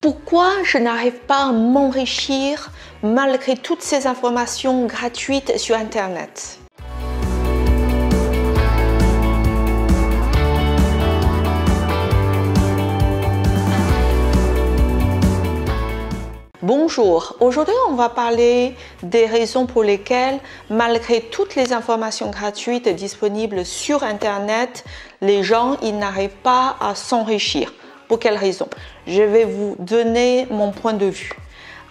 Pourquoi je n'arrive pas à m'enrichir malgré toutes ces informations gratuites sur Internet? Bonjour, aujourd'hui on va parler des raisons pour lesquelles, malgré toutes les informations gratuites disponibles sur Internet, les gens n'arrivent pas à s'enrichir. Pour quelles raisons? Je vais vous donner mon point de vue.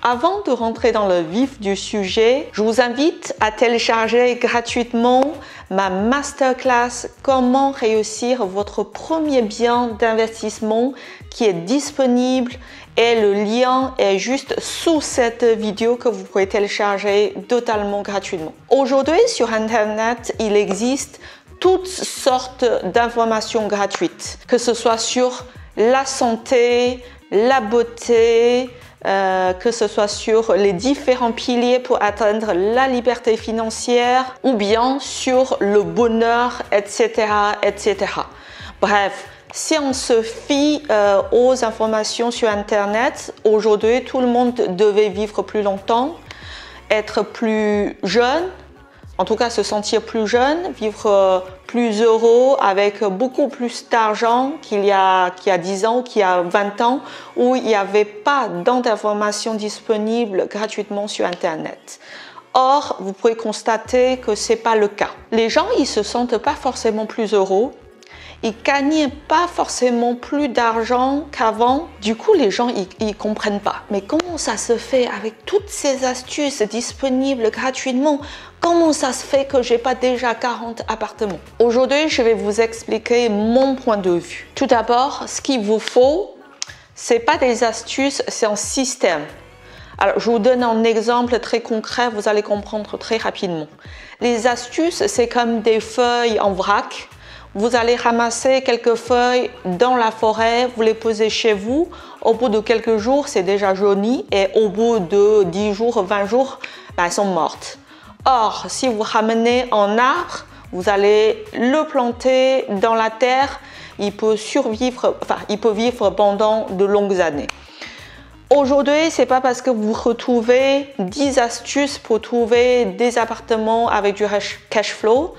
Avant de rentrer dans le vif du sujet, je vous invite à télécharger gratuitement ma masterclass Comment réussir votre premier bien d'investissement qui est disponible et le lien est juste sous cette vidéo que vous pouvez télécharger totalement gratuitement. Aujourd'hui sur Internet, il existe toutes sortes d'informations gratuites, que ce soit sur la santé, la beauté, que ce soit sur les différents piliers pour atteindre la liberté financière ou bien sur le bonheur, etc., etc. Bref, si on se fie aux informations sur Internet, aujourd'hui, tout le monde devait vivre plus longtemps, être plus jeune, en tout cas se sentir plus jeune, vivre plus heureux avec beaucoup plus d'argent qu'il y a 10 ans ou qu'il y a 20 ans où il n'y avait pas d'informations disponibles gratuitement sur Internet. Or, vous pouvez constater que ce n'est pas le cas. Les gens, ils ne se sentent pas forcément plus heureux. Ils ne gagnent pas forcément plus d'argent qu'avant. Du coup, les gens, ils ne comprennent pas. Mais comment ça se fait avec toutes ces astuces disponibles gratuitement? Comment ça se fait que je n'ai pas déjà 40 appartements? Aujourd'hui, je vais vous expliquer mon point de vue. Tout d'abord, ce qu'il vous faut, ce n'est pas des astuces, c'est un système. Alors, je vous donne un exemple très concret, vous allez comprendre très rapidement. Les astuces, c'est comme des feuilles en vrac. Vous allez ramasser quelques feuilles dans la forêt, vous les posez chez vous. Au bout de quelques jours, c'est déjà jauni et au bout de 10 jours, 20 jours, elles sont mortes. Or, si vous ramenez un arbre, vous allez le planter dans la terre, il peut survivre, il peut vivre pendant de longues années. Aujourd'hui, ce n'est pas parce que vous retrouvez 10 astuces pour trouver des appartements avec du cash flow,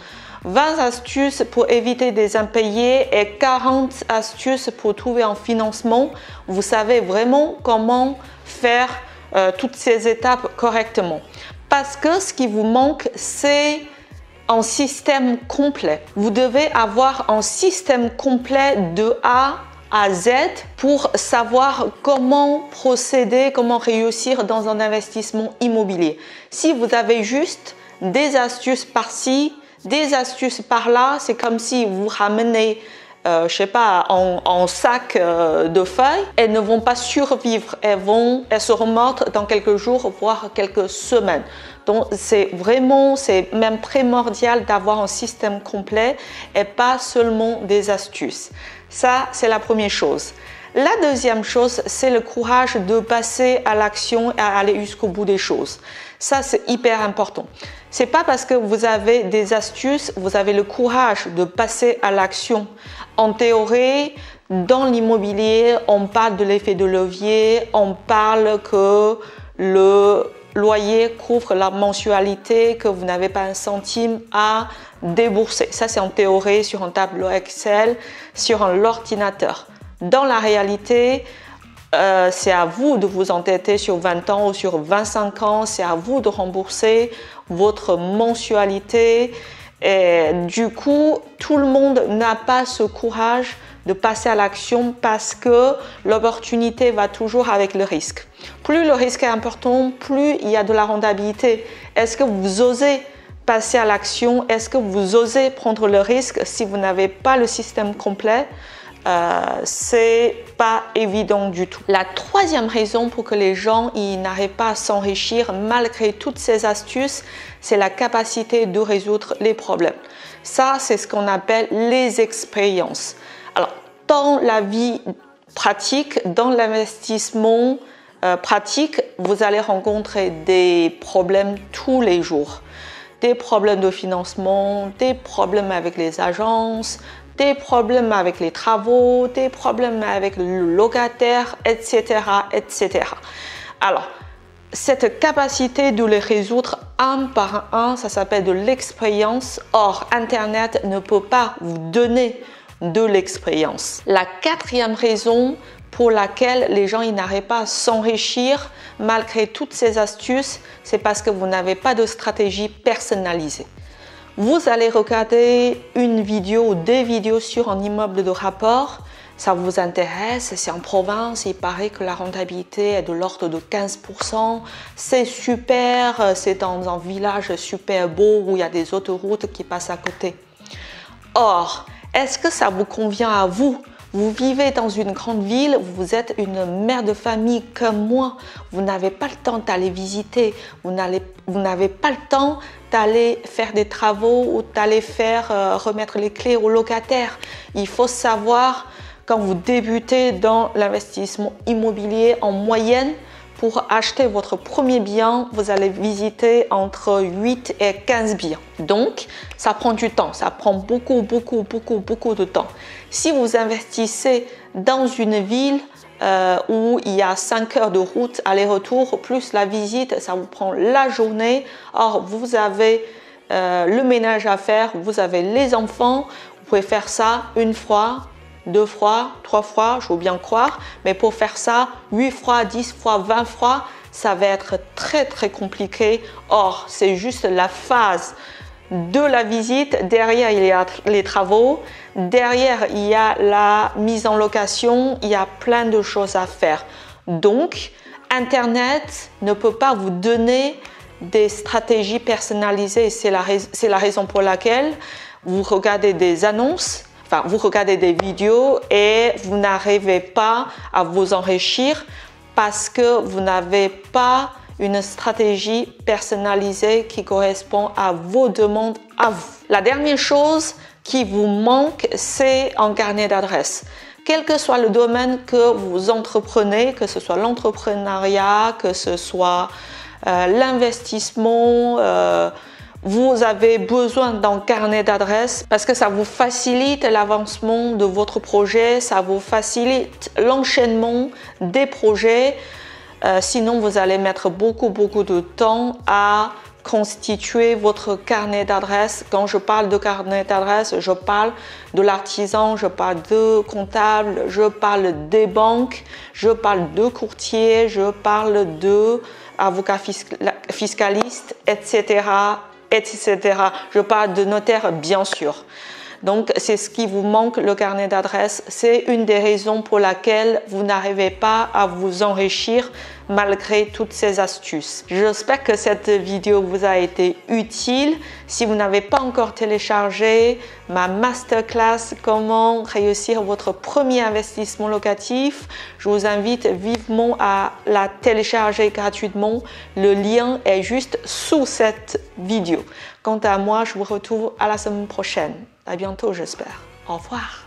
20 astuces pour éviter des impayés et 40 astuces pour trouver un financement. Vous savez vraiment comment faire toutes ces étapes correctement. Parce que ce qui vous manque, c'est un système complet. Vous devez avoir un système complet de A à Z pour savoir comment procéder, comment réussir dans un investissement immobilier. Si vous avez juste des astuces par-ci, des astuces par-là, c'est comme si vous ramenez, je sais pas, en sac de feuilles, elles ne vont pas survivre, elles seront mortes dans quelques jours, voire quelques semaines. Donc c'est même primordial d'avoir un système complet et pas seulement des astuces. Ça, c'est la première chose. La deuxième chose, c'est le courage de passer à l'action et à aller jusqu'au bout des choses. Ça, c'est hyper important. C'est pas parce que vous avez des astuces, vous avez le courage de passer à l'action. En théorie, dans l'immobilier, on parle de l'effet de levier, on parle que le loyer couvre la mensualité, que vous n'avez pas un centime à débourser. Ça, c'est en théorie sur un tableau Excel, sur un ordinateur. Dans la réalité, c'est à vous de vous endetter sur 20 ans ou sur 25 ans, c'est à vous de rembourser votre mensualité. Et du coup, tout le monde n'a pas ce courage de passer à l'action parce que l'opportunité va toujours avec le risque. Plus le risque est important, plus il y a de la rentabilité. Est-ce que vous osez passer à l'action? Est-ce que vous osez prendre le risque si vous n'avez pas le système complet? C'est pas évident du tout. La troisième raison pour que les gens n'arrivent pas à s'enrichir malgré toutes ces astuces, c'est la capacité de résoudre les problèmes. Ça, c'est ce qu'on appelle les expériences. Alors, dans la vie pratique, dans l'investissement pratique, vous allez rencontrer des problèmes tous les jours. Des problèmes de financement, des problèmes avec les agences, des problèmes avec les travaux, des problèmes avec le locataire, etc., etc. Alors, cette capacité de les résoudre un par un, ça s'appelle de l'expérience. Or, Internet ne peut pas vous donner de l'expérience. La quatrième raison pour laquelle les gens n'arrivent pas à s'enrichir malgré toutes ces astuces, c'est parce que vous n'avez pas de stratégie personnalisée. Vous allez regarder une vidéo ou des vidéos sur un immeuble de rapport, ça vous intéresse, c'est en province, il paraît que la rentabilité est de l'ordre de 15%, c'est super, c'est dans un village super beau où il y a des autoroutes qui passent à côté. Or, est-ce que ça vous convient à vous? Vous vivez dans une grande ville, vous êtes une mère de famille comme moi, vous n'avez pas le temps d'aller visiter, vous n'avez pas le temps d'aller faire des travaux ou d'aller remettre les clés au locataire. Il faut savoir, quand vous débutez dans l'investissement immobilier en moyenne, pour acheter votre premier bien, vous allez visiter entre 8 et 15 biens. Donc, ça prend du temps, ça prend beaucoup de temps. Si vous investissez dans une ville où il y a 5 heures de route aller-retour, plus la visite, ça vous prend la journée. Or, vous avez le ménage à faire, vous avez les enfants, vous pouvez faire ça une fois, 2 fois, 3 fois, je veux bien croire, mais pour faire ça 8 fois, 10 fois, 20 fois, ça va être très compliqué. Or, c'est juste la phase de la visite. Derrière, il y a les travaux. Derrière, il y a la mise en location. Il y a plein de choses à faire. Donc, Internet ne peut pas vous donner des stratégies personnalisées. C'est la raison pour laquelle vous regardez des annonces, vous regardez des vidéos et vous n'arrivez pas à vous enrichir parce que vous n'avez pas une stratégie personnalisée qui correspond à vos demandes à vous. La dernière chose qui vous manque, c'est un carnet d'adresses. Quel que soit le domaine que vous entreprenez, que ce soit l'entrepreneuriat, que ce soit l'investissement, vous avez besoin d'un carnet d'adresses parce que ça vous facilite l'avancement de votre projet, ça vous facilite l'enchaînement des projets. Sinon, vous allez mettre beaucoup de temps à constituer votre carnet d'adresses. Quand je parle de carnet d'adresses, je parle de l'artisan, je parle de comptable, je parle des banques, je parle de courtiers, je parle de avocats fiscalistes, etc. Je parle de notaire, bien sûr. Donc, c'est ce qui vous manque, le carnet d'adresses. C'est une des raisons pour laquelle vous n'arrivez pas à vous enrichir malgré toutes ces astuces. J'espère que cette vidéo vous a été utile. Si vous n'avez pas encore téléchargé ma masterclass comment réussir votre premier investissement locatif, je vous invite vivement à la télécharger gratuitement. Le lien est juste sous cette vidéo. Quant à moi, je vous retrouve à la semaine prochaine. À bientôt, j'espère. Au revoir.